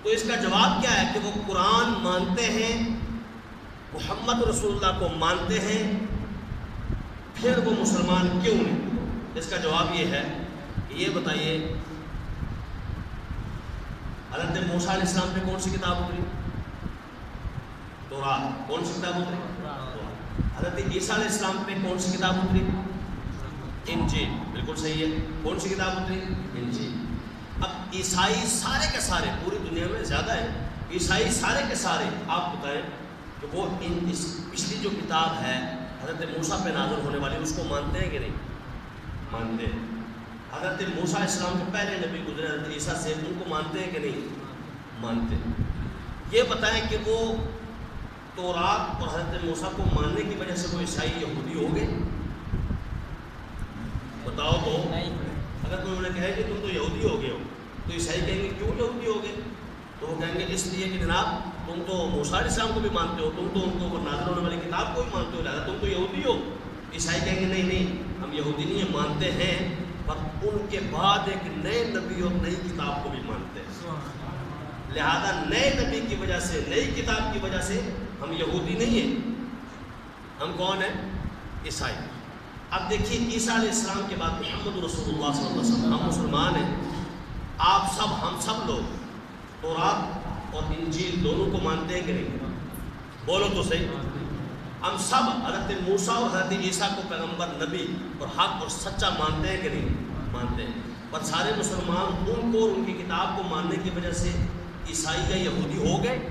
تو اس کا جواب کیا ہے کہ وہ قرآن مانتے ہیں، محمد رسول اللہ کو مانتے ہیں، پھر وہ مسلمان کیوں نہیں؟ اس کا جواب یہ ہے کہ یہ بتائیے حضرت موسیٰ علیہ السلام پہ کون سی کتاب اتری؟ تورات۔ کون سی کتاب اتری؟ حضرت عیسیٰ علیہ السلام پہ کون سی کتاب اتری؟ انجیل۔ بالکل صحیح ہے، کون سی کتاب اتری؟ انجیل۔ اب عیسائی سارے کے سارے، پوری دنیا میں زیادہ ہیں، عیسائی سارے کے سارے آپ بتائیں کہ وہ پچھلی جو کتاب ہے حضرت موسیٰ پہ نازل ہونے والی اس کو مانتے ہیں کہ نہیں؟ مانتے ہیں۔ حضرت موسیٰ علیہ السلام کے پہلے نبی گزرے حضرت عیسیٰ سے، ان کو مانتے ہیں کہ نہیں؟ مانتے ہیں۔ یہ بتائیں کہ وہ تورات اور حضرت موسیٰ کو ماننے کی وجہ سے وہ عیسائی یہودی ہو گئے؟ بتاؤ تو۔ اگر کوئی انہیں کہے کہ تم تو یہودی ہو گئے ہو تو عیسائی کہیں گے کیوں یہودی ہو گئے؟ تو وہ کہیں گے اس لیے کہ جناب تم تو موسیٰ علیہ السلام کو بھی مانتے ہو، تم تو ان کو نازل ہونے والی کتاب کو بھی مانتے ہو، لہٰذا تم تو یہودی ہو۔ عیسائی کہیں گے نہیں نہیں، ہم یہودی نہیں ہیں، مانتے ہیں، پر ان کے بعد ایک نئے نبی اور نئی کتاب کو بھی مانتے ہیں، لہذا نئے نبی کی وجہ سے، نئی کتاب کی وجہ سے ہم یہودی نہیں ہیں، ہم کون ہیں؟ عیسائی۔ اب دیکھیے عیسیٰ علیہ السلام کے بعد محمد رسول اللہ صلی اللہ علیہ وسلم، ہم مسلمان ہیں، آپ سب، ہم سب لوگ تورات اور انجیل دونوں کو مانتے ہیں کہ نہیں؟ بولو تو صحیح۔ ہم سب حضرت موسیٰ اور حضرت عیسیٰ کو پیغمبر، نبی اور حق اور سچا مانتے ہیں کہ نہیں؟ مانتے ہیں۔ پر سارے مسلمان ان کو اور ان کی کتاب کو ماننے کی وجہ سے عیسائی یا یہودی ہو گئے؟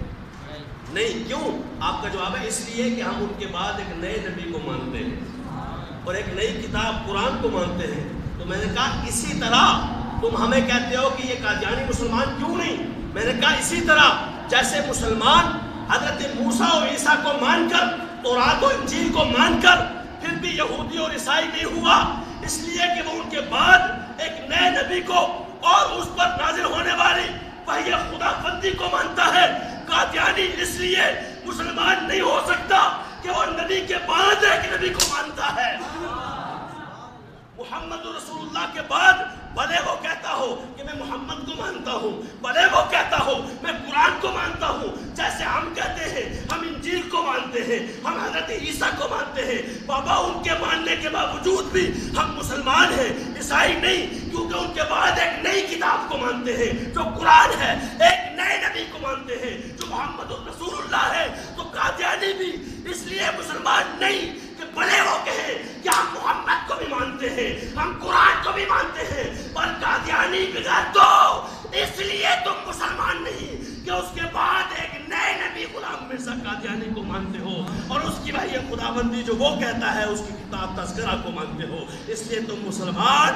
نہیں۔ کیوں؟ آپ کا جواب ہے اس لیے کہ ہم ان کے بعد ایک نئے نبی کو مانتے ہیں اور ایک نئی کتاب قرآن کو مانتے ہیں۔ تو میں نے کہا اسی طرح تم ہمیں کہتے ہو کہ یہ قادیانی مسلمان کیوں نہیں؟ میں نے کہا اسی طرح جیسے مسلمان حضرت موسیٰ اور عیسیٰ کو مان کر، تورات و انجیل کو مان کر پھر بھی یہودی اور عیسائی نہیں ہوا، اس لیے کہ وہ ان کے بعد ایک نئے نبی کو اور اس پر نازل ہونے والی وحی خدا بندی کو مانتا ہے۔ قادیانی اس لیے مسلمان نہیں ہو سکتا کہ وہ نبی کے بعد ایک نبی کو مانتا ہے۔ محمد رسول اللہ کے بعد بھلے وہ کہتا ہو کہ میں محمد کو مانتا ہوں، بھلے وہ کہتا ہو میں قرآن کو مانتا ہوں، جیسے ہم کہتے ہیں ہم انجیل کو مانتے ہیں، ہم حضرت عیسیٰ کو مانتے ہیں، بابا ان کے ماننے کے باوجود بھی ہم مسلمان ہیں، عیسائی نہیں، کیونکہ ان کے بعد ایک نئی کتاب کو مانتے ہیں جو قرآن ہے، ایک نئے نبی کو مانتے ہیں جو محمد رسول اللہ ہے۔ تو قادیانی بھی اس لیے مسلمان نہیں کہ بھلے وہ کہے کہ ہم محمد کو بھی مانتے ہیں، ہم قرآن کو بھی مانتے ہیں، پر قادیانی بغیر تو اس لیے تم مسلمان نہیں کہ اس کے بعد ایک نئے نبی غلام مرزا قادیانی کو مانتے ہو اور اس کی وحی خداوندی جو وہ کہتا ہے اس کی کتاب تذکرہ کو مانتے ہو، اس لیے تم مسلمان